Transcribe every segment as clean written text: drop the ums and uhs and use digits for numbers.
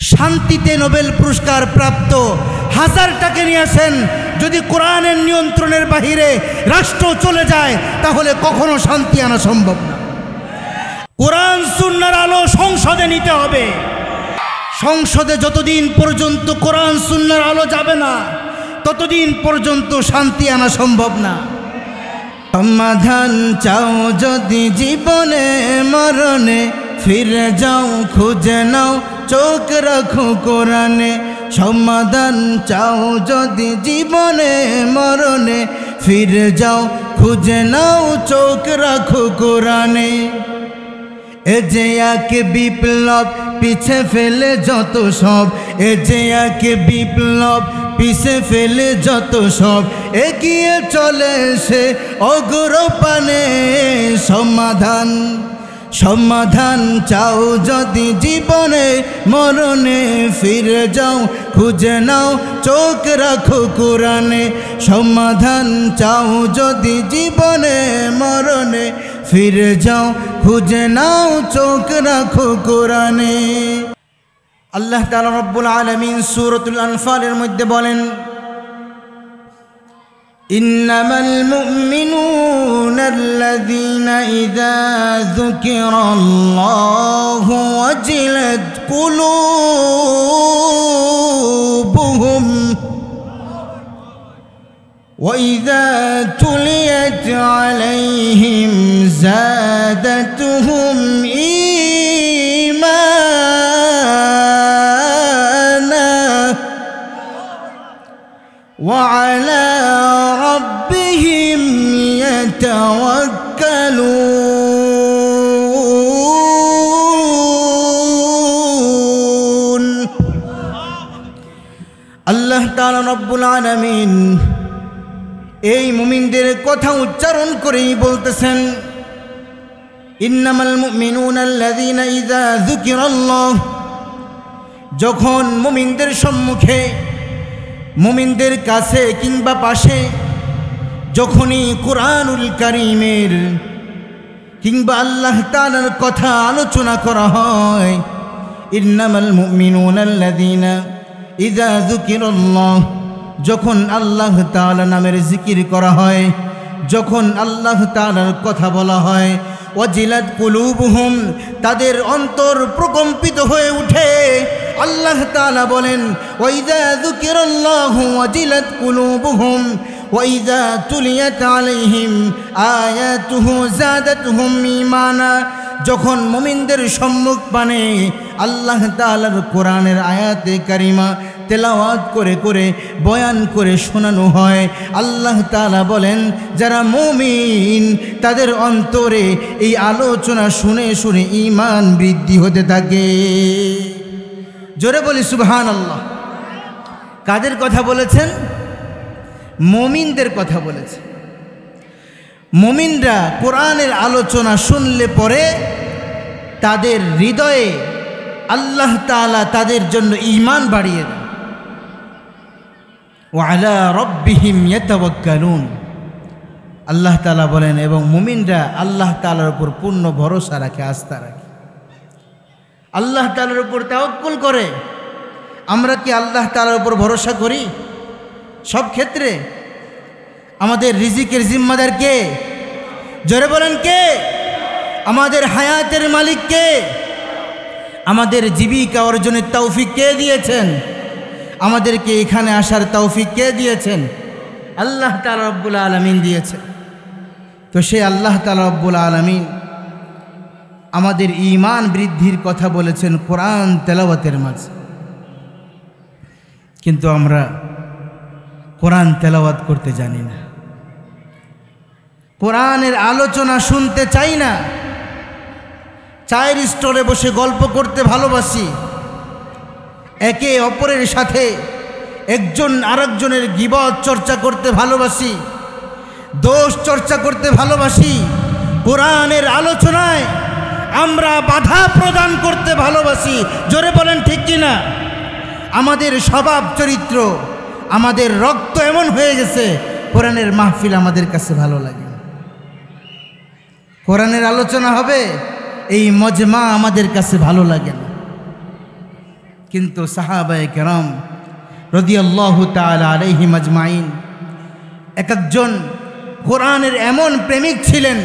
শান্তিতে নোবেল পুরস্কার প্রাপ্ত হাজারটাকে নিয়ে আসেন, যদি কোরআনের নিয়ন্ত্রণের বাহিরে রাষ্ট্র চলে যায় তাহলে কখনো শান্তি আনা সম্ভব না। কোরআন সুন্নাহর আলো সংসদে নিতে হবে। সংসদে যতদিন পর্যন্ত কোরআন সুন্নাহর আলো যাবে না ততদিন পর্যন্ত শান্তি আনা সম্ভব না। সমাধান চাও যদি জীবনে মরণে, ফিরে যাও খুঁজে নাও চোখ রাখো কোরআনে। সমাধান চাও যদি জীবনে মরণে, ফিরে যাও খুঁজে নাও চোখ রাখো কোরআনে। এ যে এক বিপ্লব পিছে ফেলে যত সব, এ যে এক বিপ্লব পিছে ফেলে যত সব, এগিয়ে চলে সে অগ্রপানে। সমাধান সমাধান চাও যদি জীবনে মরণে, ফিরে যাও খুঁজে নাও চোখ রাখো কোরআনে। সমাধান চাও যদি জীবনে মরণে, ফিরে যাও খুঁজে নাও চোখ রাখো কোরআনে। আল্লাহ তাআলা রব্বুল আলামিন সূরাতুল আনফালের মধ্যে বলেন, ইন্নামাল মুমিনুনা আল্লাযীনা ইযা যুকিরাল্লাহু ওয়াজিলাত কুলুবুহুম ওয়া ইযা তুলিয়াত আলাইহিম যাদাতুহুম ঈমানা ওয়া আলা রাব্বিহিম ইয়াতাওয়াক্কালুন। আল্লাহ তাআলা রব্বুল আলামিন এই মুমিনদের কথা উচ্চারণ করেই বলতেছেন, ইন্নামাল মুমিনুনা আল্লাযীনা ইযা যুকিরাল্লাহ। যখন মুমিনদের সম্মুখে, মুমিনদের কাছে কিংবা পাশে যখনই কুরআনুল কারীমের কিংবা আল্লাহ তাআলার কথা আলোচনা করা হয়, ইন্নামাল মুমিনুনা আল্লাযীনা ইযা যুকিরাল্লাহ, যখন আল্লাহ তাআলা নামের জিকির করা হয়, যখন আল্লাহ তাআলার কথা বলা হয়, ওয়াজিলাত কুলুবুহুম, তাদের অন্তর প্রকম্পিত হয়ে ওঠে। আল্লাহ তাআলা বলেন, ওয়াইযা যুকিরাল্লাহু ওয়াজিলাত কুলুবুহুম ওয়াইযা তুলিয়াত আলাইহিম আয়াতুহু যাদাতুহুম ঈমানা। যখন মুমিনদের সম্মুখ পানে আল্লাহ তাআলার কোরআনের আয়াতে কারিমা তেলাওয়াত করে করে বয়ান করে শোনানো হয়, আল্লাহ তাআলা বলেন যারা মুমিন তাদের অন্তরে এই আলোচনা শুনে শুনে ঈমান বৃদ্ধি হতে থাকে। জোরে বলি সুবহানাল্লাহ। কাদের কথা বলেছেন? মুমিনদের কথা বলেছেন। মুমিনরা কোরআনের আলোচনা শুনলে পরে তাদের হৃদয়ে আল্লাহ তাআলা তাদের জন্য ঈমান বাড়িয়ে দেন। ওয়া আলা রাব্বিহিম ইয়াতাওয়াক্কালুন। আল্লাহ তাআলা বলেন এবং মুমিনরা আল্লাহ তাআলার উপর পূর্ণ ভরসা রাখে, আস্থা রাখে, আল্লাহ তাআলার উপর তাওয়াক্কুল করে। আমরা কি আল্লাহ তাআলার উপর ভরসা করি? সব ক্ষেত্রে আমাদের রিজিকের জিম্মাদার কে? জোরে বলেন কে? আমাদের হায়াতের মালিক কে? আমাদের জীবিকা অর্জনের তৌফিক কে দিয়েছেন? আমাদেরকে এখানে আসার তৌফিক কে দিয়েছেন? আল্লাহ তাআলা রব্বুল আলামিন দিয়েছেন। তো সেই আল্লাহ তাআলা রব্বুল আলামিন আমাদের ঈমান বৃদ্ধির কথা বলেছেন কোরআন তেলাওয়াতের মাঝে। কিন্তু আমরা কোরআন তেলাওয়াত করতে জানি না, কোরআনের আলোচনা শুনতে চাই না। চায়ের স্টলে বসে গল্প করতে ভালোবাসি, একে অপরের সাথে একজন আরেকজনের গীবত চর্চা করতে ভালোবাসি, দোষ চর্চা করতে ভালোবাসি। কোরআনের আলোচনায় আমরা বাধা প্রদান করতে ভালোবাসি। জোরে বলেন ঠিক কিনা? আমাদের স্বভাব চরিত্র, আমাদের রক্ত এমন হয়ে গেছে, কোরআনের মাহফিল আমাদের কাছে ভালো লাগে। কোরআনের আলোচনা হবে, এই মজমা আমাদের কাছে ভালো লাগে না। কিন্তু সাহাবায়ে কেরাম রাদিয়াল্লাহু তাআলা আলাইহিম আজমাইন এক একজন কোরআনের এমন প্রেমিক ছিলেন,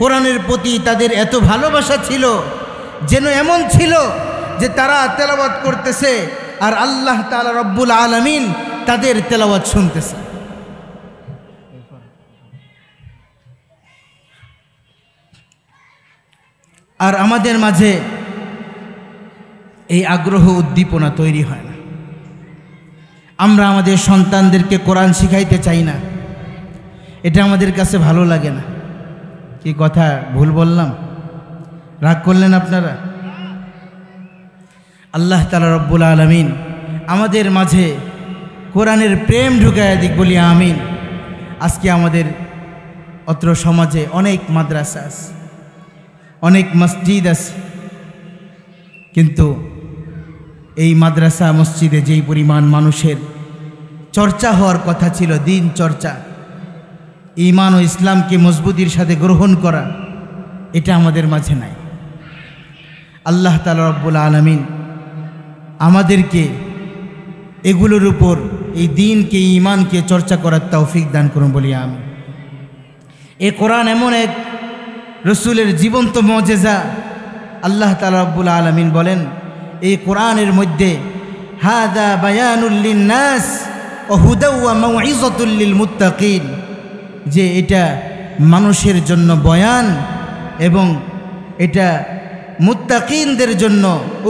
কোরআনের প্রতি তাদের এত ভালোবাসা ছিল, যেন এমন ছিল যে তারা তেলাওয়াত করতেছে আর আল্লাহ তাআলা রব্বুল আলামিন তাদের তেলাওয়াত শুনতেছে। আর আমাদের মাঝে এই আগ্রহ উদ্দীপনা তৈরি হয় না। আমরা আমাদের সন্তানদেরকে কোরআন শিখাইতে চাই না, এটা আমাদের কাছে ভালো লাগে না। কি কথা ভুল বললাম? রাগ করলেন আপনারা? আল্লাহ তাআলা রব্বুল আলামিন আমাদের মাঝে কোরআনের প্রেম ঢুকায়া দিক বলি আমিন। আজকে আমাদের অত্র সমাজে অনেক মাদ্রাসা আছে, অনেক মসজিদ আছে, কিন্তু এই মাদ্রাসা মসজিদে যেই পরিমাণ মানুষের চর্চা হওয়ার কথা ছিল, দিন চর্চা, ঈমান ও ইসলামকে মজবুতির সাথে গ্রহণ করা, এটা আমাদের মাঝে নাই। আল্লাহ তাআলা রব্বুল আলামিন আমাদেরকে এগুলোর উপর এই দিনকে, ঈমানকে চর্চা করার তৌফিক দান করুন বলি আমিন। এই কোরআন এমন এক রসুলের জীবন্ত মুজিজা। আল্লাহ তাআলা রব্বুল আলামিন বলেন এই কোরআনের মধ্যে হাযা বায়ানুল লিন্নাস ওয়া হুদা ওয়া মাউইযাতুল লিল মুত্তাকিন, যে এটা মানুষের জন্য বয়ান এবং এটা মুত্তাকিনদের জন্য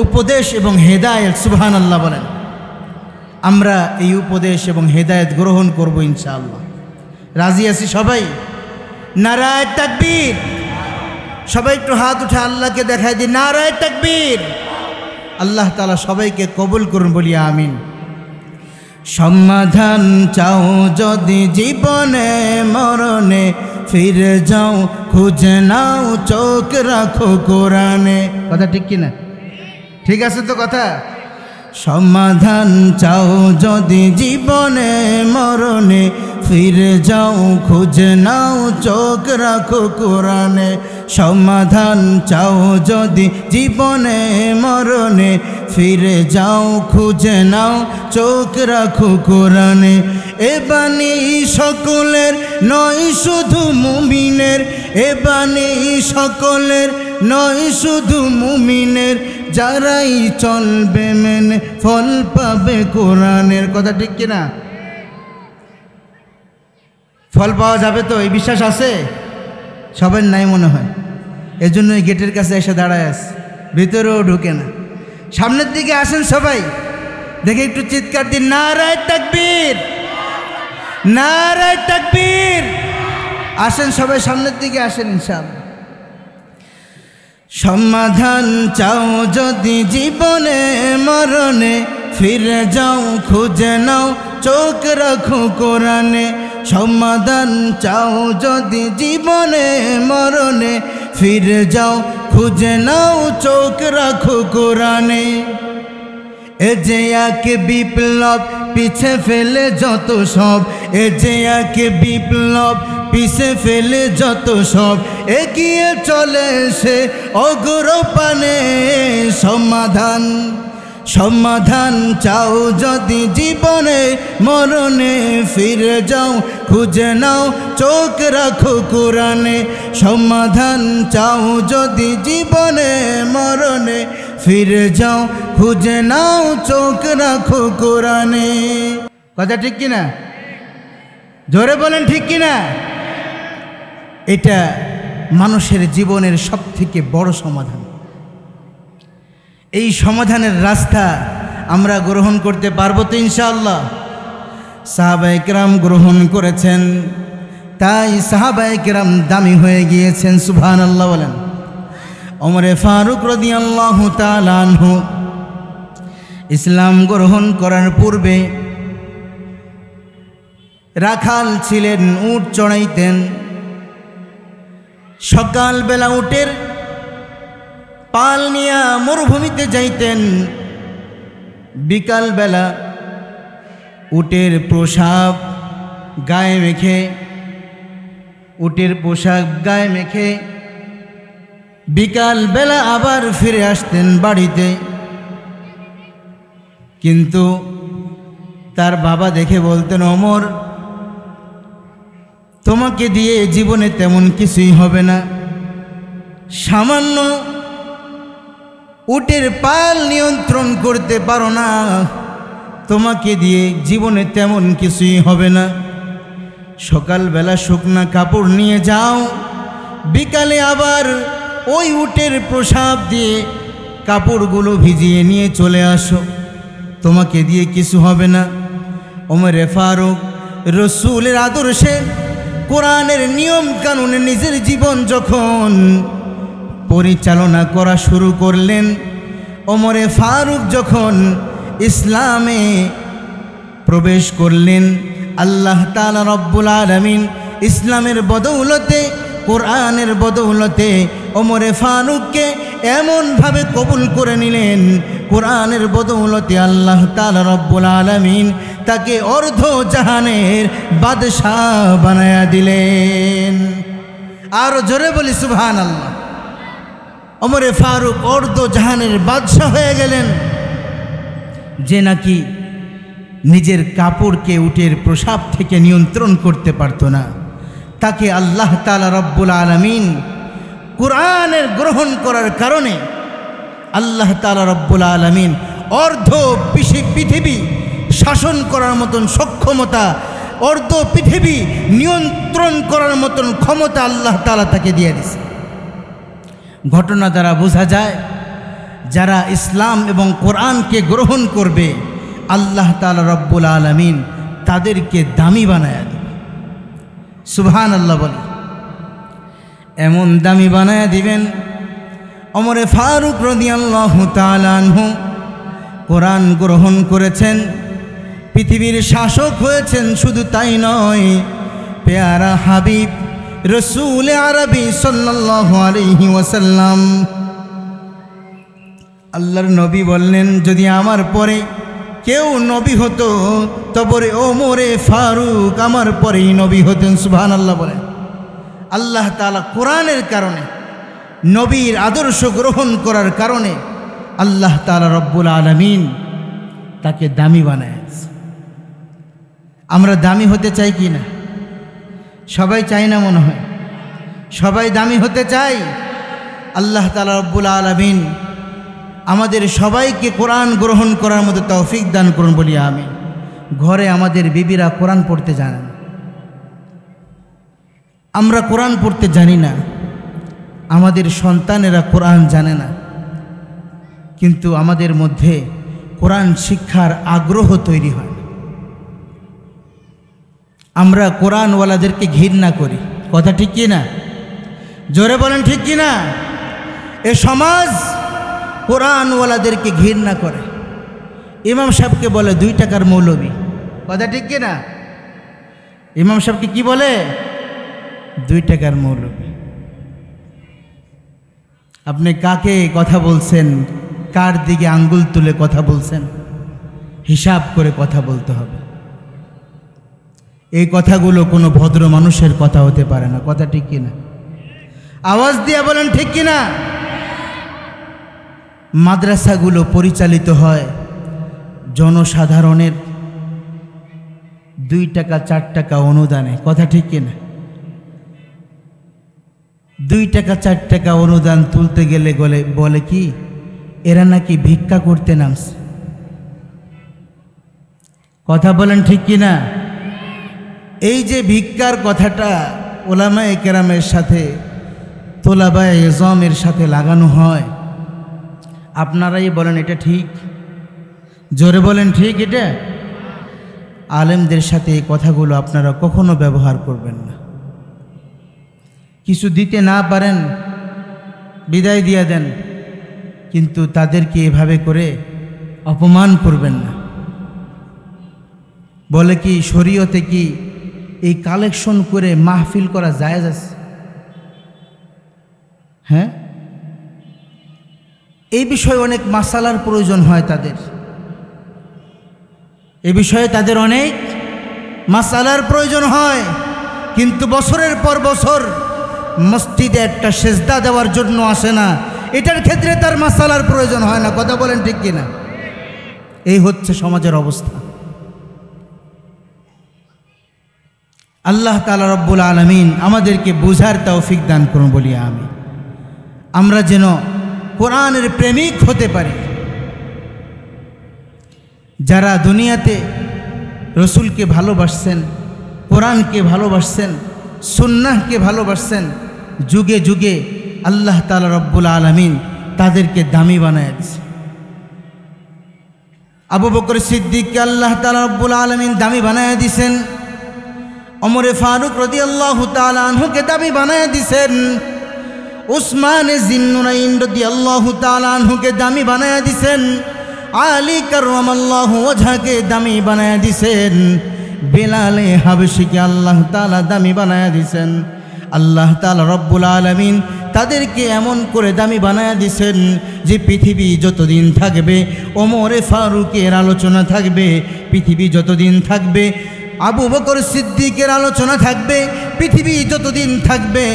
উপদেশ এবং হেদায়েত। সুবহানাল্লাহ বলেন। আমরা এই উপদেশ এবং হেদায়েত গ্রহণ করব ইনশাআল্লাহ। রাজি আছি সবাই? নারায়ে তাকবীর। সবাই একটু হাত উঠে আল্লাহকে দেখায় দিই, নারায়ে তাকবীর। আল্লাহ তাআলা সবাইকে কবুল করুন বলি আমিন। সমাধান চাও যদি জীবনে মরণে, ফিরে যাও খুঁজে নাও চোখ রাখো কোরআনে। কথা ঠিক কিনা? ঠিক আছে তো কথা? সমাধান চাও যদি জীবনে মরণে, ফিরে যাও খুঁজে নাও চোখ রাখো কোরআনে। সমাধান চাও যদি জীবনে মরণে, ফিরে যাও খুঁজে নাও চোখ রাখো কোরআনে। এ বাণী সকলের নয় শুধু মুমিনের, এ বাণী সকলের নয় শুধু মুমিনের, যারাই চলবে মেনে ফল পাবে কোরআনের। কথা ঠিক কিনা? ফল পাওয়া যাবে তো, এই বিশ্বাস আছে? সবার নাই মনে হয়, এজন্য এই গেটের কাছে এসে দাঁড়ায় আছে, ভিতরেও ঢুকে না। সামনের দিকে আসেন সবাই, দেখে একটু চিৎকার দিন, নারায়ে তাকবীর, নারায়ে তাকবীর। আসেন সবাই সামনের দিকে আসেন ইনশাআল্লাহ। সমাধান চাও যদি জীবনে মরণে, ফিরে যাও খুঁজে নাও চোখ রাখো কোরআনে। সমাধান চাও যদি জীবনে মরণে, ফিরে যাও খুঁজে নাও চোখ রাখো কোরআনে। এ যে এক বিপ্লব পিছে ফেলে যত সব, এ যে এক বিপ্লব পিছে ফেলে যত সব, এগিয়ে চলে সে অগ্রপানে। সমাধান সমাধান চাও যদি জীবনে মরণে, ফিরে যাও খুঁজে নাও চোখ রাখো কোরআনে। সমাধান চাও যদি জীবনে মরণে, ফিরে যাও খুঁজে নাও চোখ রাখো কোরআনে। কথা ঠিক কিনা? জোরে বলেন ঠিক কিনা? এটা মানুষের জীবনের সবথেকে বড় সমাধান। এই সমাধানের রাস্তা আমরা গ্রহণ করতে পারবো তো ইনশাআল্লাহ? সাহাবায়ে কেরাম গ্রহণ করেছেন, তাই সাহাবায়ে কেরাম দামি হয়ে গিয়েছেন। সুবহানাল্লাহ বলেন। ওমরে ফারুক রাদিয়াল্লাহু তাআলা আনহু ইসলাম গ্রহণ করার পূর্বে রাখাল ছিলেন, উট চড়াইতেন। সকালবেলা উটের পাল নিয়া মরুভূমিতে যাইতেন, বিকালবেলা উটের প্রসাব গায়ে মেখে, উটের পোশাক গায়ে মেখে বিকালবেলা আবার ফিরে আসতেন বাড়িতে। কিন্তু তার বাবা দেখে বলতেন, ওমর তোমাকে দিয়ে জীবনে তেমন কিছুই হবে না, সামান্য উটের পাল নিয়ন্ত্রণ করতে পারো না, তোমাকে দিয়ে জীবনে তেমন কিছুই হবে না। সকালবেলা শুকনা কাপড় নিয়ে যাও, বিকালে আবার ওই উটের প্রসাব দিয়ে কাপড়গুলো ভিজিয়ে নিয়ে চলে আসো, তোমাকে দিয়ে কিছু হবে না। ওমরে ফারুক রসুলের আদর্শে, কোরআনের নিয়ম কানুনে নিজের জীবন যখন পরিচালনা করা শুরু করলেন, ওমরে ফারুক যখন ইসলামে প্রবেশ করলেন, আল্লাহ তাআলা রব্বুল আলামিন ইসলামের বদৌলতে, কোরআনের বদৌলতে ওমরে ফারুককে এমনভাবে কবুল করে নিলেন, কোরআনের বদৌলতে আল্লাহ তাআলা রব্বুল আলামিন তাকে অর্ধ জাহানের বাদশাহ বানায়া দিলেন। আর জোরে বলি সুবহানাল্লাহ। ওমরে ফারুক অর্ধ জাহানের বাদশাহ হয়ে গেলেন, যে নাকি নিজের কাপড়কে উটের প্রসাব থেকে নিয়ন্ত্রণ করতে পারত না, তাকে আল্লাহ তাআলা রব্বুল আলামিন কোরআনের গ্রহণ করার কারণে আল্লাহ তাআলা রব্বুল আলামিন অর্ধ পৃথিবী শাসন করার মতন সক্ষমতা, অর্ধ পৃথিবী নিয়ন্ত্রণ করার মতন ক্ষমতা আল্লাহ তাআলা তাকে দিয়ে দিয়েছে। ঘটনা দ্বারা বোঝা যায়, যারা ইসলাম এবং কোরআনকে গ্রহণ করবে আল্লাহ তাআলা রব্বুল আলামিন তাদেরকে দামি বানায়া দেবে। সুবহানাল্লাহ বলে, এমন দামি বানায়া দিবেন। ওমরে ফারুক রাদিয়াল্লাহু তাআলা আনহু কোরআন গ্রহণ করেছেন, পৃথিবীর শাসক হয়েছেন। শুধু তাই নয়, পেয়ারা হাবিব রসুল আরবি সাল্লাল্লাহু আলাইহি ওয়াসাল্লাম, আল্লাহর নবী বললেন, যদি আমার পরে কেউ নবী হতো তবে ওমরে ফারুক আমার পরেই নবী হতেন। সুবহানাল্লাহ বলেন। আল্লাহ তাআলা কোরআনের কারণে, নবীর আদর্শ গ্রহণ করার কারণে আল্লাহ তাআলা রব্বুল আলামিন তাকে দামি বানায়। আমরা দামি হতে চাই কি না? সবাই চাই না মনে হয়? সবাই দামি হতে চাই। আল্লাহ তাআলা রব্বুল আলামিন আমাদের সবাইকে কোরআন গ্রহণ করার মতো তৌফিক দান করুন বলি আমি। ঘরে আমাদের বিবিরা কোরআন পড়তে জানেন, আমরা কোরআন পড়তে জানি না, আমাদের সন্তানেরা কোরআন জানে না, কিন্তু আমাদের মধ্যে কোরআন শিক্ষার আগ্রহ তৈরি হয়। আমরা কোরআনওয়ালাদেরকে ঘৃণা করি, কথা ঠিক কি না? জোরে বলেন ঠিক কি না? এ সমাজ কোরআনওয়ালাদেরকে ঘৃণা করে। ইমাম সাহেবকে বলে 2 টাকার মৌলবী, কথা ঠিক কি না? ইমাম সাহেবকে কি বলে? 2 টাকার মৌলবী। আপনি কাকে কথা বলছেন, কার দিকে আঙ্গুল তুলে কথা বলছেন, হিসাব করে কথা বলতে হবে। এই কথাগুলো কোনো ভদ্র মানুষের কথা হতে পারে না, কথা ঠিক কিনা? আওয়াজ দিয়ে বলেন ঠিক কিনা? মাদ্রাসাগুলো পরিচালিত হয় জনসাধারণের 2 টাকা 4 টাকা অনুদানে, কথা ঠিক কিনা? 2 টাকা 4 টাকা অনুদান তুলতে গেলে বলে কি, এরা নাকি ভিক্ষা করতে নামছে, কথা বলেন ঠিক কিনা? এই যে ভিক্ষার কথাটা ওলামায়ে কেরামের সাথে, তোলাবায়ে ইজমের সাথে লাগানো হয়, আপনারাই বলেন এটা ঠিক? জোরে বলেন ঠিক এটা? আলেমদের সাথে এই কথাগুলো আপনারা কখনো ব্যবহার করবেন না। কিছু দিতে না পারেন বিদায় দিয়ে দেন, কিন্তু তাদেরকে এভাবে করে অপমান করবেন না। বলে কি শরীয়তে কি এই কালেকশন করে মাহফিল করা জায়েজ আছে? হ্যাঁ, এই বিষয়ে অনেক মাসালার প্রয়োজন হয় তাদের, এ বিষয়ে তাদের অনেক মাসালার প্রয়োজন হয়। কিন্তু বছরের পর বছর মসজিদে একটা সেজদা দেওয়ার জন্য আসে না, এটার ক্ষেত্রে তার মাসালার প্রয়োজন হয় না, কথা বলেন ঠিক কিনা? এই হচ্ছে সমাজের অবস্থা। আল্লাহ তাআলা রব্বুল আলামিন আমাদেরকে বুঝার তৌফিক দান করুন বলি আমি। আমরা যেন কোরআনের প্রেমিক হতে পারি। যারা দুনিয়াতে রসুলকে ভালোবাসছেন, কোরআনকে ভালোবাসছেন, সুন্নাহকে ভালোবাসছেন, যুগে যুগে আল্লাহ তাআলা রব্বুল আলামিন তাদেরকে দামি বানায় দিয়েছে। আবু বকর সিদ্দিককে আল্লাহ তাআলা রব্বুল আলামিন দামি বানায় দিয়েছেন। ওমরে ফারুক রাদিয়াল্লাহু তাআলা আনহুকে দামি বানায় দিয়েছেন। উসমানে জিন্নুরাইন রাদিয়াল্লাহু তাআলা আনহুকে দামি বানায় দিয়েছেন। আলী কাররামাল্লাহু ওয়াজহাকে দামি বানায় দিয়েছেন। বেলালে হাবশিকে আল্লাহ তাআলা দামি বানায় দিয়েছেন। আল্লাহ তাআলা রব্বুল আলামিন তাদেরকে এমন করে দামি বানায় দিয়েছেন যে পৃথিবী যতদিন থাকবে ওমরে ফারুকের আলোচনা থাকবে, পৃথিবী যতদিন থাকবে আবু বকর সিদ্দিকের আলোচনা থাকবে, পৃথিবী যতদিন থাকবে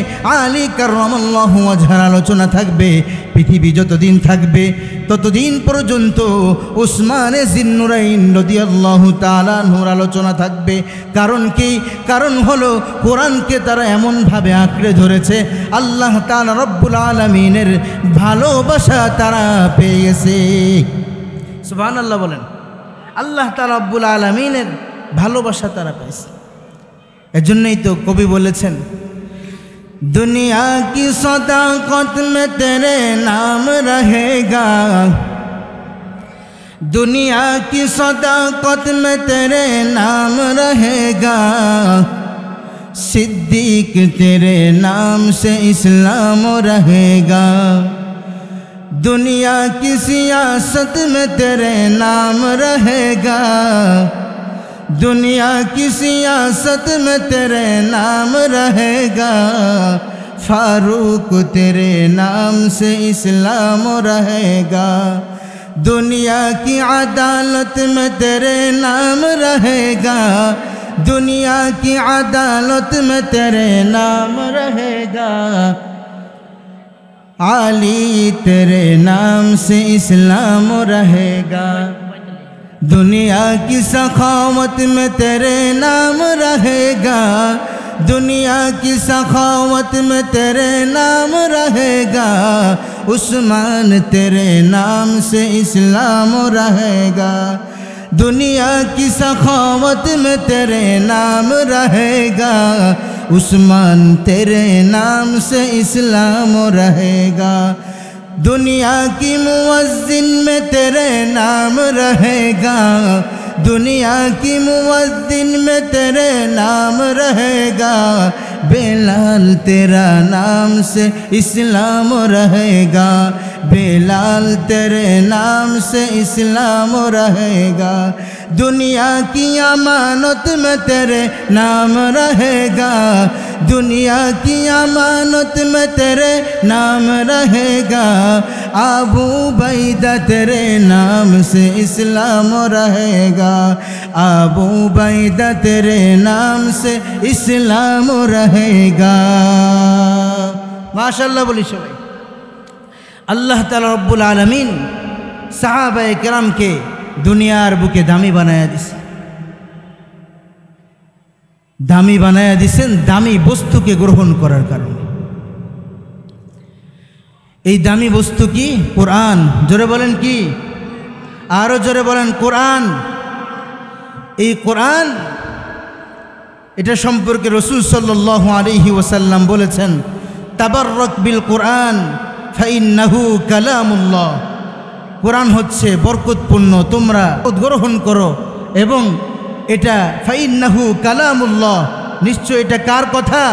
আলী কাররামাল্লাহু ওয়াজহার আলোচনা থাকবে, পৃথিবী যতদিন থাকবে ততদিন পর্যন্ত উসমানে জিন্নুরাইন রাদিয়াল্লাহু তাআলা আনহুর আলোচনা থাকবে। কারণ কি? কারণ হলো কোরআনকে তারা এমনভাবে আঁকড়ে ধরেছে, আল্লাহ তাআলা রব্বুল আলামিনের ভালোবাসা তারা পেয়ে গেছে। সুবহানাল্লাহ বলেন। আল্লাহ তাআলা রব্বুল আলামিনের ভালোবাসা তারা পেয়েছে। এজন্যই তো কবি বলেছেন, दुनिया की सदाकत में तेरे नाम रहेगा, दुनिया की सदाकत में तेरे नाम रहेगा, सिद्दीक तेरे नाम से इस्लाम रहेगा, दुनिया की सियासत में तेरे नाम रहेगा, दुनिया की सियासत में तेरे नाम रहेगा, फारूक तेरे नाम से इस्लाम रहेगा, दुनिया की अदालत में तेरे नाम रहेगा, दुनिया की अदालत में तेरे नाम रहेगा, आली तेरे नाम से इस्लाम रहेगा, दुनिया की सखावत में तेरे नाम रहेगा, दुनिया की सखावत में तेरे नाम रहेगा, उस्मान तेरे नाम से इस्लाम रहेगा, दुनिया की सखावत में तेरे नाम रहेगा, उस्मान तेरे नाम से इस्लाम रहेगा, दुनिया की मुअज्जिन में तेरे नाम रहेगा, दुनिया की मुअज्जिन में तेरे नाम रहेगा, बेलाल तेरा नाम से इस्लाम रहेगा, बेलाल तेरे नाम से इस्लाम रहेगा, दुनिया की अमानत में तेरे नाम रहेगा, दुनिया की अमानत में तेरे नाम रहेगा, अबू बैदा तेरे नाम से इस्लाम रहेगा, अबू बैदा तेरे नाम से इस्लाम रहेगा। माशाअल्लाह बोली सबाई। अल्लाह ताआला रब्बुल आलमीन साहाबाए किराम के दुनियार बुके दामी बनाया दिसे, दामी बनाया दिसेन दामी बस्तु के ग्रहण करार कारणे। এই দামি বস্তু কি? কোরআন। জোরে বলেন কি? আরো জোরে বলেন কোরআন। এই কোরআন, এটা সম্পর্কে রাসূল সাল্লাল্লাহু আলাইহি ওয়াসাল্লাম বলেছেন, তাবাররাক বিল কোরআন ফাইন্নাহু কালামুল্লাহ। কোরআন হচ্ছে বরকতপূর্ণ, তোমরা গ্রহণ করো। এবং এটা ফাইন্নাহু কালামুল্লাহ, নিশ্চয় এটা কার কথা?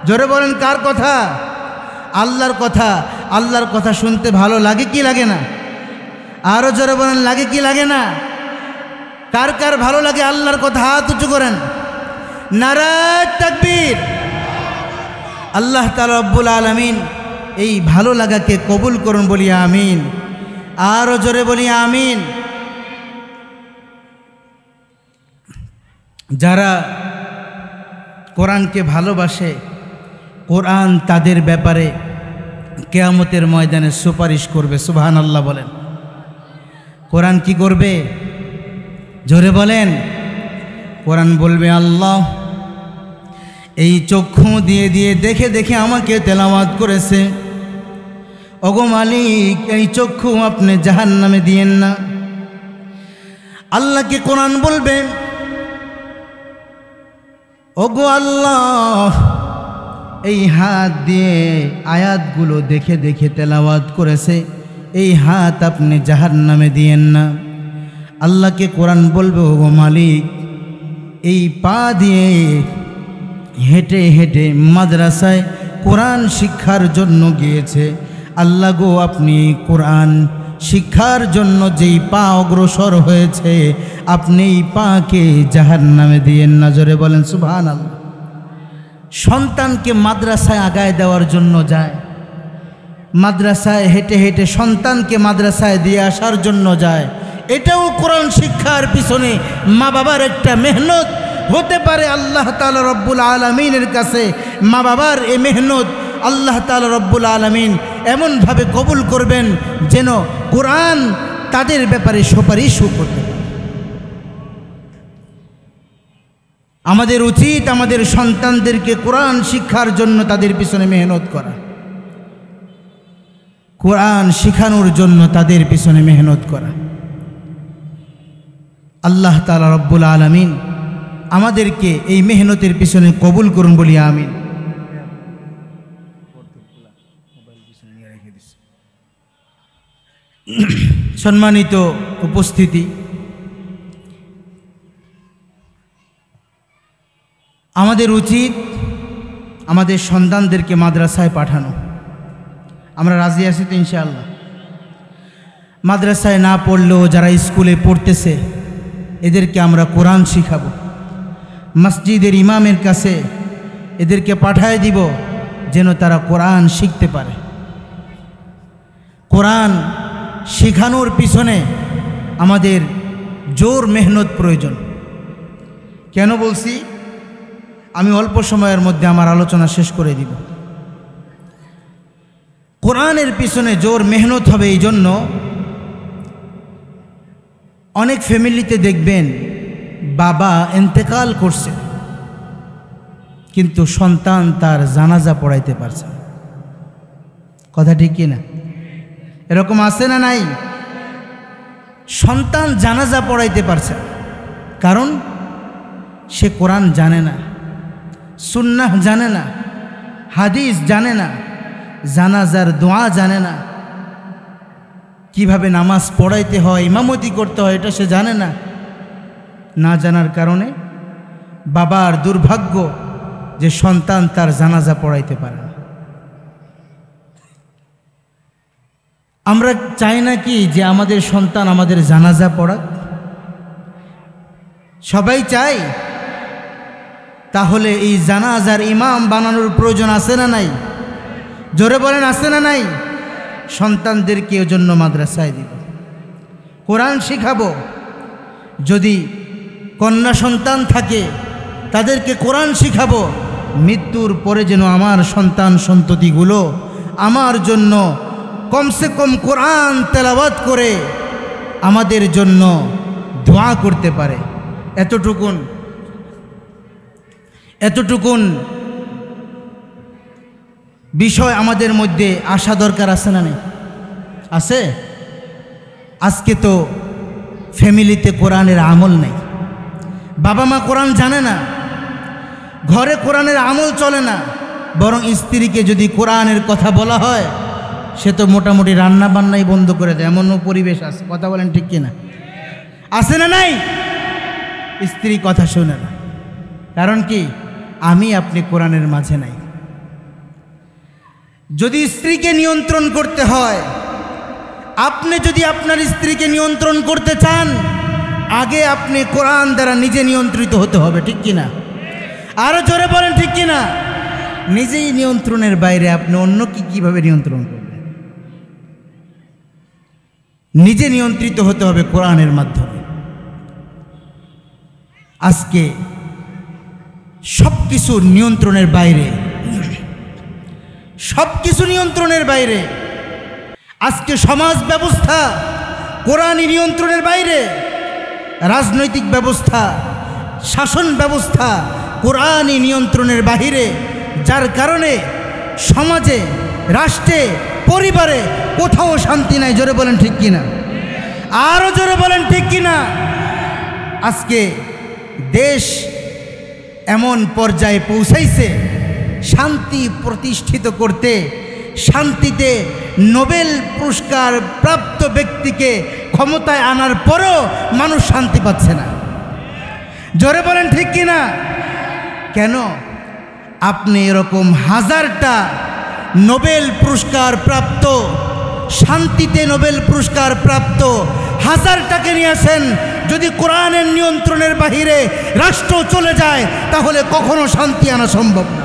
জোরে বলেন কার কথা? আল্লাহর কথা। আল্লাহর কথা শুনতে ভালো লাগে কি লাগে না? আরো জোরে বলেন লাগে কি লাগে না? কার কার ভালো লাগে আল্লাহর কথা? হাত উঁচু করেন। নারায়ে তাকবীর। আল্লাহ তাআলা রব্বুল আলামিন এই ভালো লাগাকে কবুল করুন বলি আমিন। আরো জোরে বলি আমিন। যারা কোরআনকে ভালোবাসে, কোরআন তাদের ব্যাপারে কিয়ামতের ময়দানে সুপারিশ করবে। সুবহানাল্লাহ বলেন। কোরআন কি করবে? জোরে বলেন। কোরআন বলবে, আল্লাহ এই চক্ষু দিয়ে দিয়ে দেখে দেখে আমাকে তেলাওয়াত করেছে, ওগো মালিক এই চক্ষু আপনি জাহান্নামে দিয়েন না। আল্লাহকে কোরআন বলবে, ওগো আল্লাহ এই হাত দিয়ে আয়াতগুলো দেখে দেখে তেলাওয়াত করেছে, এই হাত আপনি জাহান্নামে দিয়েন না। আল্লাহকে কোরআন বলবে, ওগো মালিক এই পা দিয়ে হেঁটে হেঁটে মাদ্রাসায় কোরআন শিক্ষার জন্য গিয়েছে, আল্লাহ গো আপনি কোরআন শিক্ষার জন্য যেই পা অগ্রসর হয়েছে আপনি এই পাকে জাহান্নামে দিয়েন না। জোরে বলেন সুবহানাল্লাহ। সন্তানকে মাদ্রাসায় আগায় দেওয়ার জন্য যায়, মাদ্রাসায় হেঁটে হেঁটে সন্তানকে মাদ্রাসায় দিয়ে আসার জন্য যায়, এটাও কোরআন শিক্ষার পিছনে মা বাবার একটা মেহনত হতে পারে। আল্লাহ তাআলা রব্বুল আলামিনের কাছে মা বাবার এই মেহনত আল্লাহ তাআলা রব্বুল আলামিন এমনভাবে কবুল করবেন যেন কোরআন তাদের ব্যাপারে সুপারিশও করতে পারে। আমাদের উচিত আমাদের সন্তানদেরকে কোরআন শিক্ষার জন্য তাদের পিছনে মেহনত করা, কোরআন শিখানোর জন্য তাদের পিছনে মেহনত করা। আল্লাহ তাআলা রব্বুল আলামিন আমাদেরকে এই মেহনতের পিছনে কবুল করুন বলি আমিন। সম্মানিত উপস্থিতি, আমাদের উচিত আমাদের সন্তানদেরকে মাদ্রাসায় পাঠানো। আমরা রাজি আছি তো ইনশাআল্লাহ। মাদ্রাসায় না পড়লেও যারা স্কুলে পড়তেছে এদেরকে আমরা কোরআন শিখাবো, মসজিদের ইমামের কাছে এদেরকে পাঠায় দিব যেন তারা কোরআন শিখতে পারে। কোরআন শিখানোর পিছনে আমাদের জোর মেহনত প্রয়োজন। কেন বলছি? আমি অল্প সময়ের মধ্যে আমার আলোচনা শেষ করে দিব। কোরআনের পিছনে জোর মেহনত হবে এই জন্য, অনেক ফ্যামিলিতে দেখবেন বাবা ইন্তেকাল করছে কিন্তু সন্তান তার জানাজা পড়াইতে পারছে না। কথা ঠিক কি না? এরকম আছে না নাই? সন্তান জানাজা পড়াইতে পারছে না, কারণ সে কোরআন জানে না, সুন্নাহ জানে না, হাদিস জানে না, জানাজার দোয়া জানে না, কিভাবে নামাজ পড়াইতে হয়, ইমামতি করতে হয় এটা সে জানে না। না জানার কারণে বাবার দুর্ভাগ্য যে সন্তান তার জানাজা পড়াইতে পারে না। আমরা চাই না কি যে আমাদের সন্তান আমাদের জানাজা পড়াক? সবাই চাই। তাহলে এই জানাজার ইমাম বানানোর প্রয়োজন আছে না নাই? জোরে বলেন আছে না নাই? সন্তানদেরকে এর জন্য মাদ্রাসায় দিব, কোরআন শিখাবো। যদি কন্যা সন্তান থাকে তাদেরকে কোরআন শিখাবো, মৃত্যুর পরে যেন আমার সন্তান সন্ততিগুলো আমার জন্য কমসে কম কোরআন তেলাওয়াত করে আমাদের জন্য দোয়া করতে পারে। এতটুকুন বিষয় আমাদের মধ্যে আসা দরকার আছে না নেই? আছে। আজকে তো ফ্যামিলিতে কোরআনের আমল নেই, বাবা মা কোরআন জানে না, ঘরে কোরআনের আমল চলে না, বরং স্ত্রীকে যদি কোরআনের কথা বলা হয় সে তো মোটামুটি রান্না বান্নাই বন্ধ করে দেয়, এমনও পরিবেশ আছে। কথা বলেন ঠিক কিনা? আছে না নাই? স্ত্রী কথা শোনে না, কারণ কি? আমি আপনি কোরআনের মাঝে নাই। যদি স্ত্রীকে নিয়ন্ত্রণ করতে হয়, আপনি যদি আপনার স্ত্রীকে নিয়ন্ত্রণ করতে চান, আগে আপনি কোরআন দ্বারা নিজে নিয়ন্ত্রিত হতে হবে, ঠিক কিনা? আরো জোরে বলেন ঠিক কিনা? নিজেই নিয়ন্ত্রণের বাইরে আপনি অন্যকে কিভাবে নিয়ন্ত্রণ করবেন? নিজে নিয়ন্ত্রিত হতে হবে কোরআনের মাধ্যমে। আজকে সবকিছু নিয়ন্ত্রণের বাইরে, সবকিছু নিয়ন্ত্রণের বাইরে। আজকে সমাজ ব্যবস্থা কোরআনী নিয়ন্ত্রণের বাইরে রাজনৈতিক ব্যবস্থা, শাসন ব্যবস্থা কোরআনী নিয়ন্ত্রণের বাহিরে, যার কারণে সমাজে, রাষ্ট্রে, পরিবারে কোথাও শান্তি নাই। জোরে বলেন ঠিক কিনা? আরও জোরে বলেন ঠিক কিনা? আজকে দেশ এমন পর্যায়ে পৌঁছাইছে, শান্তি প্রতিষ্ঠিত করতে, শান্তিতে নোবেল পুরস্কার প্রাপ্ত ব্যক্তিকে ক্ষমতায় আনার পরও মানুষ শান্তি পাচ্ছে না। জোরে বলেন ঠিক কিনা? কেন? আপনি এরকম হাজারটা নোবেল পুরস্কার প্রাপ্ত, শান্তিতে নোবেল পুরস্কার প্রাপ্ত হাজারটাকে নিয়ে আসেন, যদি কোরআনের নিয়ন্ত্রণের বাহিরে রাষ্ট্র চলে যায় তাহলে কখনো শান্তি আনা সম্ভব না।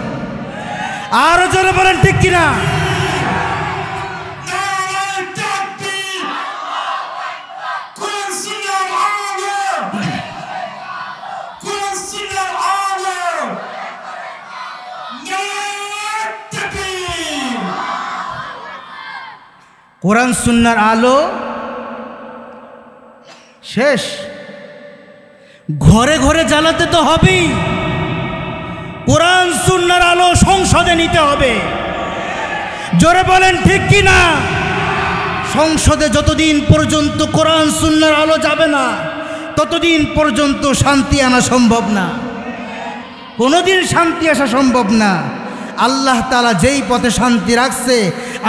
আরো জোরে বলেন ঠিক কিনা? কোরআন সুন্নাহর আলো শেষ, ঘরে ঘরে জ্বালাতে তো হবেই। কোরআন সুন্নাহর আলো সংসদে নিতে হবে। জোরে বলেন ঠিক কিনা? সংসদে যতদিন পর্যন্ত কোরআন সুন্নাহর আলো যাবে না ততদিন পর্যন্ত শান্তি আনা সম্ভব না, কোনোদিন শান্তি আসা সম্ভব না। আল্লাহ তাআলা যেই পথে শান্তি রাখছে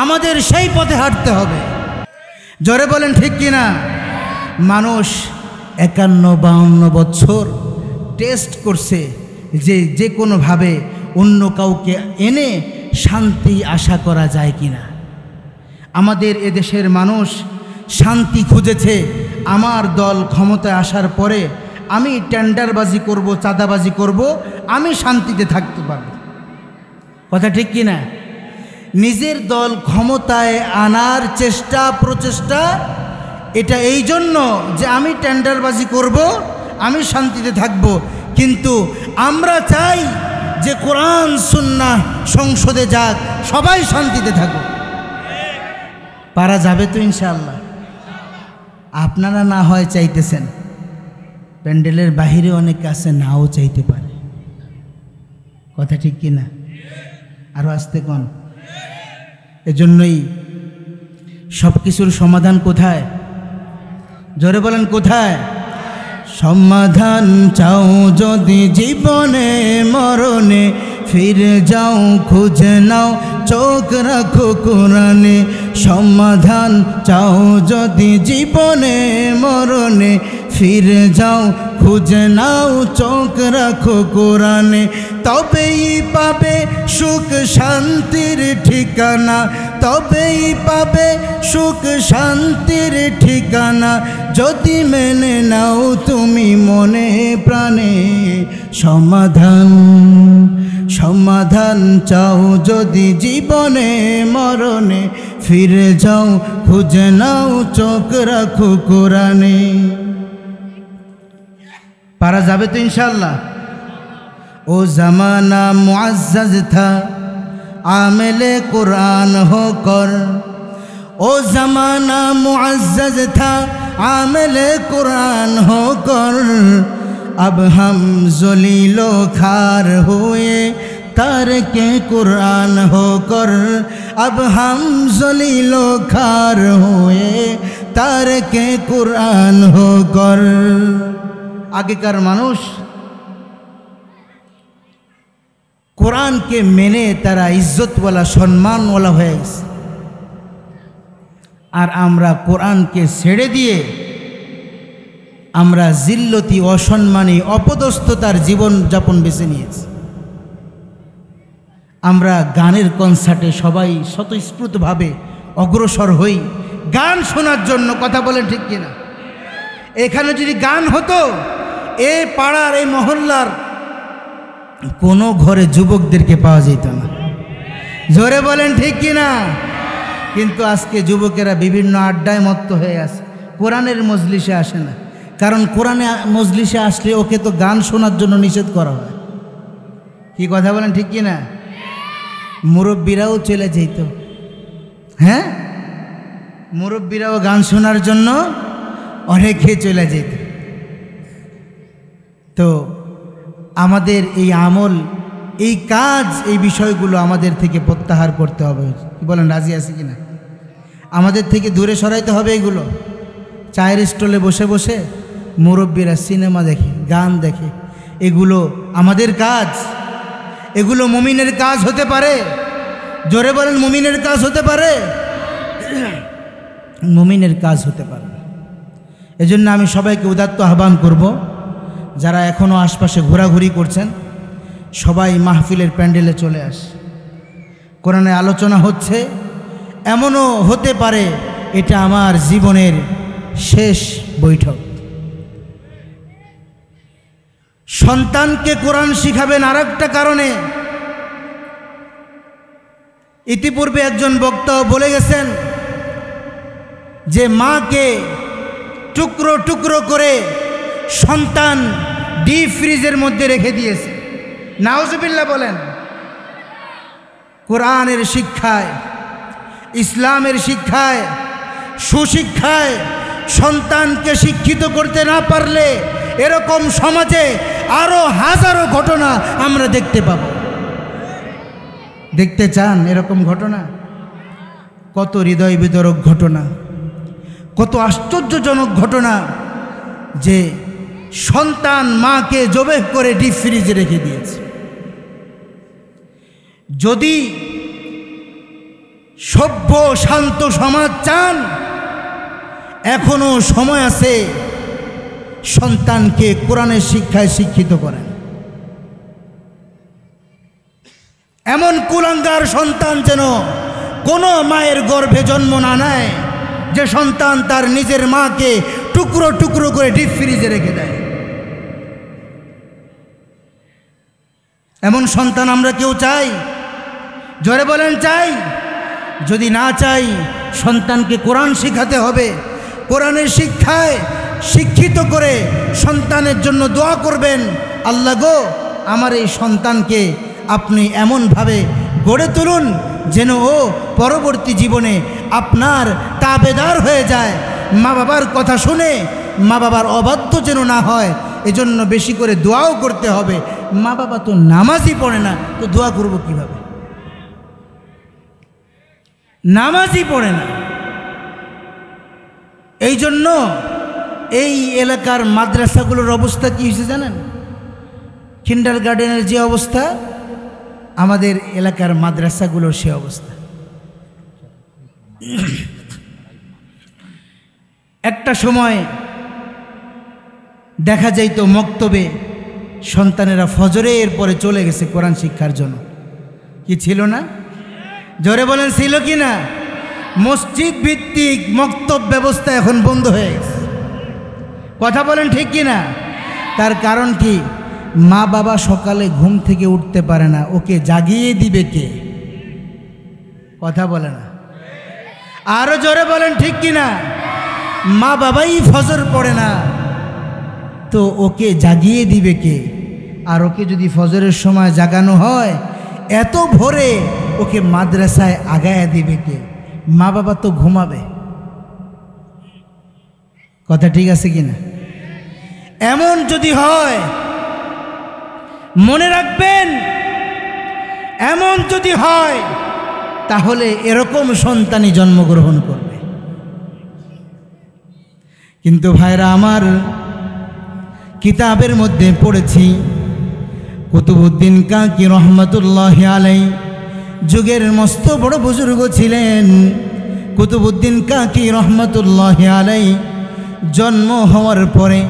আমাদের সেই পথে হাঁটতে হবে। জোরে বলেন ঠিক কিনা? মানুষ 51-52 বছর টেস্ট করছে যে কোনোভাবে অন্য কাউকে এনে শান্তি আশা করা যায় কিনা। আমাদের এদেশের মানুষ শান্তি খুঁজেছে। আমার দল ক্ষমতায় আসার পরে আমি টেন্ডারবাজি করব, চাঁদাবাজি করব, আমি শান্তিতে থাকতে পারব। কথা ঠিক কিনা? নিজের দল ক্ষমতায় আনার প্রচেষ্টা এটা এই জন্য যে আমি টেন্ডারবাজি করব, আমি শান্তিতে থাকব। কিন্তু আমরা চাই যে কোরআন সুন্নাহ সংসদে যাক, সবাই শান্তিতে থাকুক। পারা যাবে তো ইনশাআল্লাহ? আপনারা না হয় চাইতেছেন, প্যান্ডেলের বাহিরে অনেকে আছে নাও চাইতে পারে। কথা ঠিক কিনা? আরও আসতে কোন? এজন্যই সব কিছুর সমাধান কোথায়? জোরে বলেন কোথায়? সমাধান চাও যদি জীবনে মরণে, ফিরে যাও খুঁজে নাও চোখ রাখো কোরআনে। সমাধান চাও যদি জীবনে মরণে, ফিরে যাও খুঁজে নাও চোখ রাখো কোরআনে। তবেই পাবে সুখ শান্তির ঠিকানা, তবেই পাবে সুখ শান্তির ঠিকানা, যদি মেনে নাও তুমি মনে প্রাণে। সমাধান চাও যদি জীবনে মরণে, ফিরে যাও খুঁজে নাও চোখ রাখো কোরআনে। পারা যাবে তো ইনশাআল্লাহ? ओ ज़माना मुअज़्ज़ज़ था आमिले कुरान होकर, ओ ज़माना मुअज़्ज़ज़ था आमिले कुरान होकर, अब हम ज़लीलो खार हुए तारिके कुरान होकर, अब हम ज़लीलो खार हुए तारिके कुरान होकर। আগেকার মানুষ কোরআনকে মেনে তারা ইজ্জতওয়ালা, সম্মানওয়ালা হয়ে গেছে। আর আমরা কোরআনকে ছেড়ে দিয়ে আমরা জিল্লতি, অসম্মানী, অপদস্থতার জীবন যাপন বেছে নিয়েছি। আমরা গানের কনসার্টে সবাই স্বতঃস্ফূর্তভাবে অগ্রসর হই গান শোনার জন্য। কথা বলেন ঠিক কিনা? এখানে যদি গান হতো, এই পাড়ার, এই মহল্লার কোনো ঘরে যুবকদেরকে পাওয়া যেত না। জোরে বলেন ঠিক কিনা? কিন্তু আজকে যুবকেরা বিভিন্ন আড্ডায় মত্ত হয়ে আছে, কোরআনের মজলিসে আসে না। কারণ কোরআনে মজলিসে আসলে ওকে তো গান শোনার জন্য নিষেধ করা হয়। কি কথা বলেন ঠিক কিনা? মুরব্বীরাও চলে যেত, হ্যাঁ, মুরব্বীরাও গান শোনার জন্য অনেকে চলে যেত। তো আমাদের এই আমল, এই কাজ, এই বিষয়গুলো আমাদের থেকে প্রত্যাহার করতে হবে। কি বলেন, রাজি আছে কিনা? আমাদের থেকে দূরে সরাইতে হবে এগুলো। চায়ের স্টলে বসে বসে মুরব্বীরা সিনেমা দেখে, গান দেখে, এগুলো আমাদের কাজ? এগুলো মুমিনের কাজ হতে পারে? জোরে বলেন, মুমিনের কাজ হতে পারে? মুমিনের কাজ হতে পারে। এজন্য আমি সবাইকে উদাত্ত আহ্বান করব, যারা এখনও আশপাশে ঘোরাঘুরি করছেন, সবাই মাহফিলের প্যান্ডেলে চলে আসে। কোরআনে আলোচনা হচ্ছে, এমনও হতে পারে এটা আমার জীবনের শেষ বৈঠক। সন্তানকে কোরআন শিখাবেন আরেকটা কারণে। ইতিপূর্বে একজন বক্তা বলে গেছেন যে মাকে টুকরো টুকরো করে সন্তান ডিপ ফ্রিজের মধ্যে রেখে দিয়েছে। নাউজুবিল্লাহ বলেন। কোরআনের শিক্ষায়, ইসলামের শিক্ষায়, সুশিক্ষায় সন্তানকে শিক্ষিত করতে না পারলে এরকম সমাজে আরো হাজারো ঘটনা আমরা দেখতে পাব। দেখতে চান এরকম ঘটনা? কত হৃদয় বিদারক ঘটনা, কত আশ্চর্যজনক ঘটনা যে সন্তান মাকে জবেহ করে ডিপ ফ্রিজে রেখে দিয়েছে। যদি সভ্য শান্ত সমাজ চান, এখনো সময় আছে, সন্তানকে কোরআনের শিক্ষায় শিক্ষিত করেন। এমন কুলাঙ্গার সন্তান যেন কোনো মায়ের গর্ভে জন্ম না নেয় যে সন্তান তার নিজের মাকে টুকরো টুকরো করে ডিপ ফ্রিজে রেখে দেয়। এমন সন্তান আমরা কেউ চাই? জোরে বলেন, চাই? যদি না চাই, সন্তানকে কোরআন শিখাতে হবে। কোরআনের শিক্ষায় শিক্ষিত করে সন্তানের জন্য দোয়া করবেন, আল্লাহ গো, আমার এই সন্তানকে আপনি এমনভাবে গড়ে তুলুন যেন ও পরবর্তী জীবনে আপনার তাবেদার হয়ে যায়, মা বাবার কথা শুনে মা বাবার অবাধ্য যেন না হয়। এজন্য বেশি করে দোয়াও করতে হবে। মা বাবা তো নামাজই পড়ে না, তো দোয়া করব কিভাবে? নামাজই পড়ে না। এই জন্য এই এলাকার মাদ্রাসাগুলোর অবস্থা কী হয়েছে জানেন? কিন্ডার গার্ডেনের যে অবস্থা, আমাদের এলাকার মাদ্রাসাগুলোর সে অবস্থা। একটা সময় দেখা যাইত মক্তবে সন্তানেরা ফজরের পরে চলে গেছে কোরআন শিক্ষার জন্য। কি ছিল না? জোরে বলেন, ছিল কি না? মসজিদ ভিত্তিক মক্তব ব্যবস্থা এখন বন্ধ হয়ে গেছে। কথা বলেন ঠিক কি না? তার কারণ কি? মা বাবা সকালে ঘুম থেকে উঠতে পারে না, ওকে জাগিয়ে দিবে কে? কথা বলে না। আরো জোরে বলেন ঠিক কি না? মা বাবাই ফজর পড়ে না, তো ওকে জাগিয়ে দিবে কে? আর ওকে যদি ফজরের সময় জাগানো হয়, এত ভোরে ওকে মাদ্রাসায় আগায়া দিবে কে? মা বাবা তো ঘুমাবে। কথা ঠিক আছে কিনা? এমন যদি হয়, মনে রাখবেন, এমন যদি হয় তাহলে এরকম সন্তানই জন্মগ্রহণ করবে। কিন্তু ভাইরা আমার, কিতাবের মধ্যে পড়েছি, কুতুবউদ্দিন কাকি রহমতুল্লাহ আলাইহি যুগের মস্ত বড় বুজুর্গ ছিলেন। কুতুবউদ্দিন কাকি রহমতুল্লাহ আলাইহি জন্ম হওয়ার পরে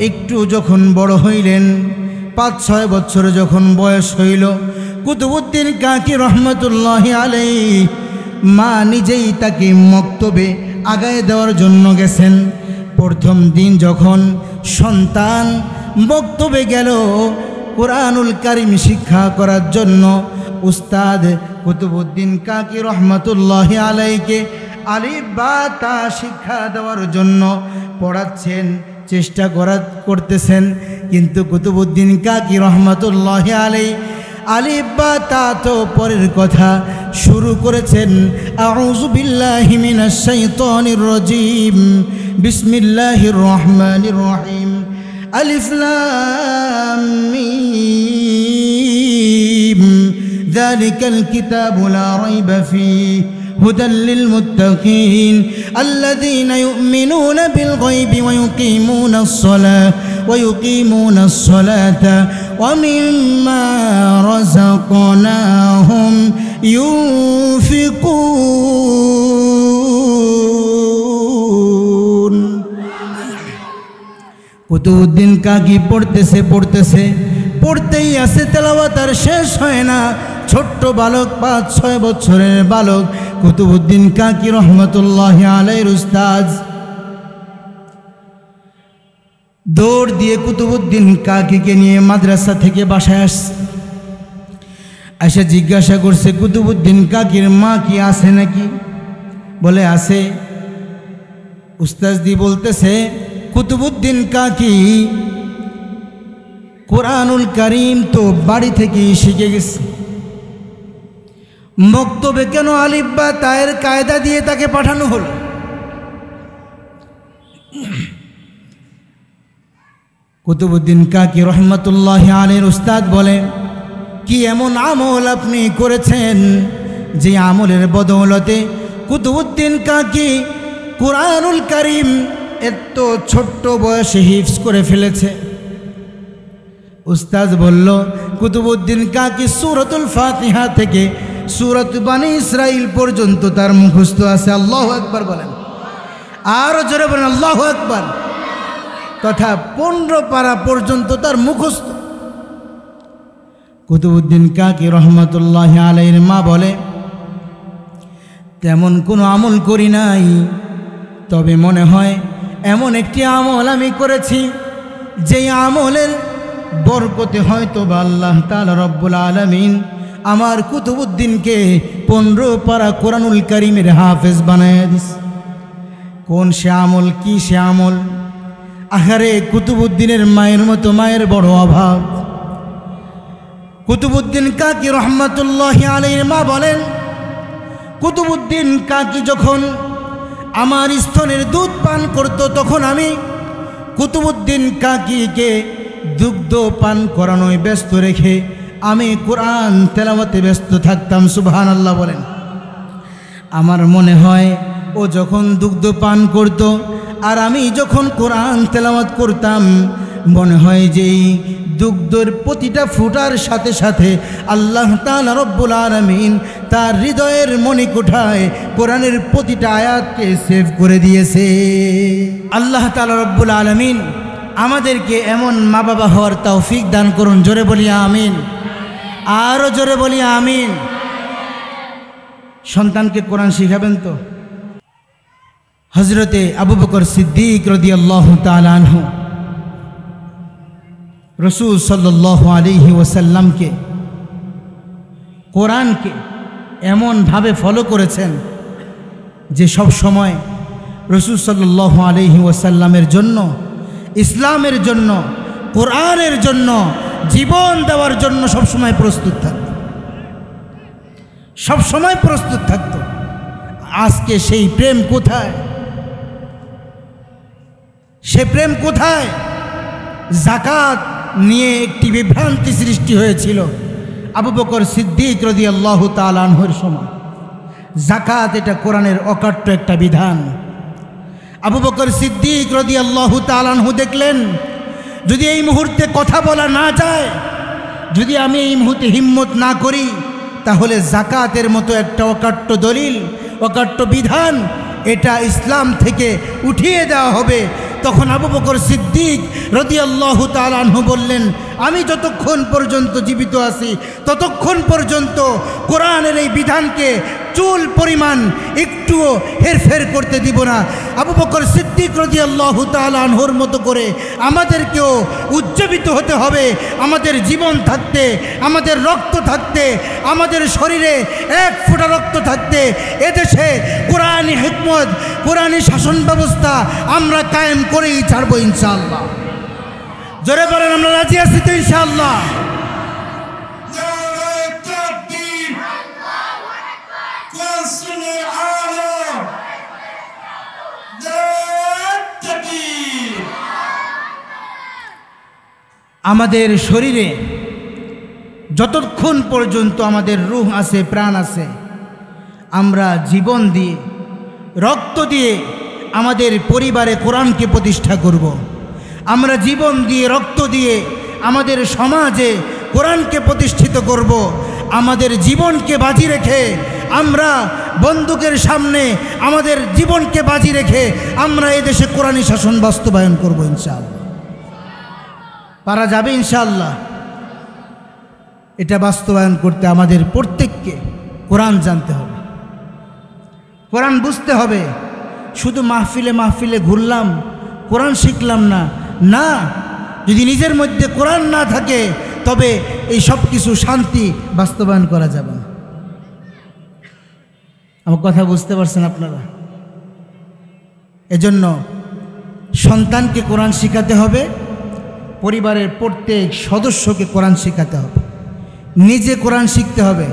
একটু যখন বড় হইলেন, 5-6 বছর যখন বয়স হইল, কুতুবউদ্দিন কাকি রহমতুল্লাহ আলাইহি মা নিজেই তাকে মক্তবে আগায় দেওয়ার জন্য গেছেন। প্রথম দিন যখন সন্তান মক্তবে গেল কুরআনুল কারীম শিক্ষা করার জন্য, উস্তাদ কুতুবউদ্দিন কাকি রহমতুল্লাহ আলাইহিকে আলিফ বা তা শিক্ষা দেওয়ার জন্য পড়াচ্ছেন, চেষ্টা করতেছেন। কিন্তু কুতুবউদ্দিন কাকি রহমতুল্লাহ আলাইহি আলিফ বা তা তো পরের কথা, শুরু করেছেন আউযু বিল্লাহি মিনাশ শাইতানির রাজীম বিসমিল্লাহির রহমানির রহিম আলিফ লাম মিম যালিকাল কিতাবু লা রাইবা ফীহি هدى للمتقين الذين يؤمنون بالغيب ويقيمون الصلاة ومما رزقناهم ينفقون কুতুবউদ্দিন কাকি পড়তেই আছে, তেলাওয়াত আর শেষ হয় না। ছোট্ট বালক 5-6 বছরের বালক কুতুবউদ্দিন কাকি রহমতুল্লাহি আলাইহির উস্তাদ দৌড় দিয়ে কুতুবউদ্দিন কাকিকে নিয়ে মাদ্রাসা থেকে বাসায় আসছে। এসে জিজ্ঞাসা করছে, কুতুবউদ্দিন কাকির মা কি আছে নাকি? বলে আছে। উস্তাদি বলতেছে, কুতুবউদ্দিন কাকি কোরআনুল কারীম তো বাড়ি থেকে শিখে গেছে, মক্তবে কেন আলিফ বা তায়ের কায়দা দিয়ে তাকে পাঠানো হলো? কুতুবউদ্দিন কাকি রহমতুল্লাহি আলাইহির উস্তাদ বলে, কি এমন আমল আপনি করেছেন যে আমলের বদৌলতে কুতুবউদ্দিন কাকি কোরআনুল কারীম এত ছোট্ট বয়সে হিফজ করে ফেলেছে? উস্তাদ বলল, কুতুবউদ্দিন কাকি সূরাতুল ফাতিহা থেকে সূরাত বনী ইসরাঈল পর্যন্ত তার মুখস্থ আছে। আল্লাহু আকবার বলেন, আরো জোরে বলেন আল্লাহু আকবার। তথা 15 পারা পর্যন্ত তার মুখস্থ। কুতুবউদ্দিন কাকি রহমতুল্লাহি আলাইহির মা বলে, তেমন কোনো আমল করি নাই, তবে মনে হয় এমন একটি আমল আমি করেছি যে আমলের বরকতে হয়তো বা আল্লাহ তাআলা রব্বুল আলামিন আমার কুতুবউদ্দিনকে 15 পারা কোরআনুল কারীমের হাফেজ বানায় দিস। কোন সে আমল, কি সে আমল? আহারে, কুতুবউদ্দিনের মায়ের মতো মায়ের বড় অভাব। কুতুবউদ্দিন কাকি রহমতুল্লাহি আলাইহির মা বলেন, কুতুবউদ্দিন কাকি যখন আমার স্তনের দুধ পান করত, তখন আমি কুতুবউদ্দিন কাকিকে দুগ্ধ পান করানোয় ব্যস্ত রেখে আমি কোরআন তেলাওয়াতে ব্যস্ত থাকতাম। সুবহানাল্লাহ বলেন। আমার মনে হয় ও যখন দুগ্ধ পান করত আর আমি যখন কোরআন তেলাওয়াত করতাম, মনে হয় যে এই দুগ্ধের প্রতিটা ফুটার সাথে সাথে আল্লাহ তাআলা রব্বুল আলামিন তার হৃদয়ের মণিকোঠায় কোরআনের প্রতিটা আয়াতকে সেভ করে দিয়েছে। আল্লাহ তাআলা রব্বুল আলামিন আমাদেরকে এমন মা বাবা হওয়ার তৌফিক দান করুন। জোরে বলি আমিন, আরো জোরে বলি আমিন। সন্তানকে কোরআন শিখাবেন তো? হযরতে আবু বকর সিদ্দিক রাদিয়াল্লাহু তাআলা আনহু রাসূল সাল্লাল্লাহু আলাইহি ওয়াসাল্লামকে, কোরআনকে এমনভাবে ফলো করেছেন যে সব সময় রাসূল সাল্লাল্লাহু আলাইহি ওয়াসাল্লামের জন্য, ইসলামের জন্য, কোরআনের জন্য জীবন দেওয়ার জন্য সবসময় প্রস্তুত থাকত, সবসময় প্রস্তুত থাকত। আজকে সেই প্রেম কোথায়? সে প্রেম কোথায়? যাকাত নিয়ে একটি বিভ্রান্তি সৃষ্টি হয়েছিল আবু বকর সিদ্দিক রাদিয়াল্লাহু তাআলা আনহুর সময়। যাকাত এটা কোরআনের অকাট্য একটা বিধান। আবু বকর সিদ্দিক রাদিয়াল্লাহু তাআলা আনহু দেখলেন, যদি এই মুহূর্তে কথা বলা না যায়, যদি আমি এই মুহূর্তে হিম্মত না করি, তাহলে যাকাতের মতো একটা অকাট্য দলিল, অকাট্য বিধান এটা ইসলাম থেকে উঠিয়ে দেওয়া হবে। তখন আবু বকর সিদ্দিক রাদিয়াল্লাহু তাআলা আনহু বললেন, আমি যতক্ষণ পর্যন্ত জীবিত আছি ততক্ষণ পর্যন্ত কোরআনের এই বিধানকে চুল পরিমাণ একটুও হেরফের করতে দিব না। আবু বকর সিদ্দিক রাদিয়াল্লাহু তাআলা আনহুর মতো করে আমাদেরকেও উজ্জীবিত হতে হবে। আমাদের জীবন থাকতে, আমাদের রক্ত থাকতে, আমাদের শরীরে এক ফোঁটা রক্ত থাকতে এদেশে কোরআনি হিকমত, কোরআনি শাসন ব্যবস্থা আমরা কায়েম করেই ছাড়বো ইনশাআল্লাহ। জোরে বলেন আমরা রাজি আছি তো ইনশাআল্লাহ? আমাদের শরীরে যতক্ষণ পর্যন্ত আমাদের রূহ আছে, প্রাণ আছে, আমরা জীবন দিয়ে, রক্ত দিয়ে আমাদের পরিবারে কোরআনকে প্রতিষ্ঠা করব। আমরা জীবন দিয়ে, রক্ত দিয়ে আমাদের সমাজে কোরআনকে প্রতিষ্ঠিত করব। আমাদের জীবনকে বাজি রেখে আমরা বন্দুকের সামনে আমাদের জীবনকে বাজি রেখে আমরা এদেশে কোরআনী শাসন বাস্তবায়ন করব ইনশাআল্লাহ। পারা যাবে ইনশাআল্লাহ। এটা বাস্তবায়ন করতে আমাদের প্রত্যেককে কোরআন জানতে হবে, কোরআন বুঝতে হবে। শুধু মাহফিলে মাহফিলে ঘুরলাম, কোরআন শিখলাম না, না, যদি নিজের মধ্যে কোরআন না থাকে তবে এই সব কিছু শান্তি বাস্তবায়ন করা যাবে না। আমার কথা বুঝতে পারছেন আপনারা? এজন্য সন্তানকে কোরআন শিখাতে হবে, পরিবারের প্রত্যেক সদস্যকে কোরআন শিখাতে হবে, নিজে কোরআন শিখতে হবে।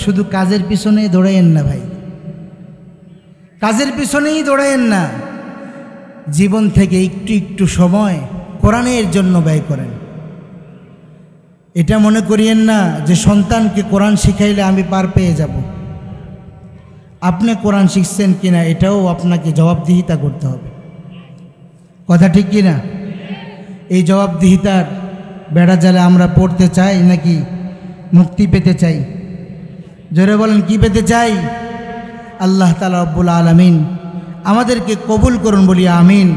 শুধু কাজের পিছনেই দৌড়াইয়েন না ভাই, কাজের পিছনেই দৌড়াইয়েন না। জীবন থেকে একটু একটু সময় কোরআনের জন্য ব্যয় করেন। এটা মনে করিয়েন না যে সন্তানকে কোরআন শিখাইলে আমি পার পেয়ে যাব। আপনি কোরআন শিখছেন কিনা এটাও আপনাকে জবাবদিহিতা করতে হবে। কথা ঠিক কিনা? এই জবাবদিহিতার বেড়া জালে আমরা পড়তে চাই নাকি মুক্তি পেতে চাই? জোরে বলেন, কি পেতে চাই? আল্লাহ তাআলা রব্বুল আলামিন আমাদেরকে কবুল করুন, বলি আমিন।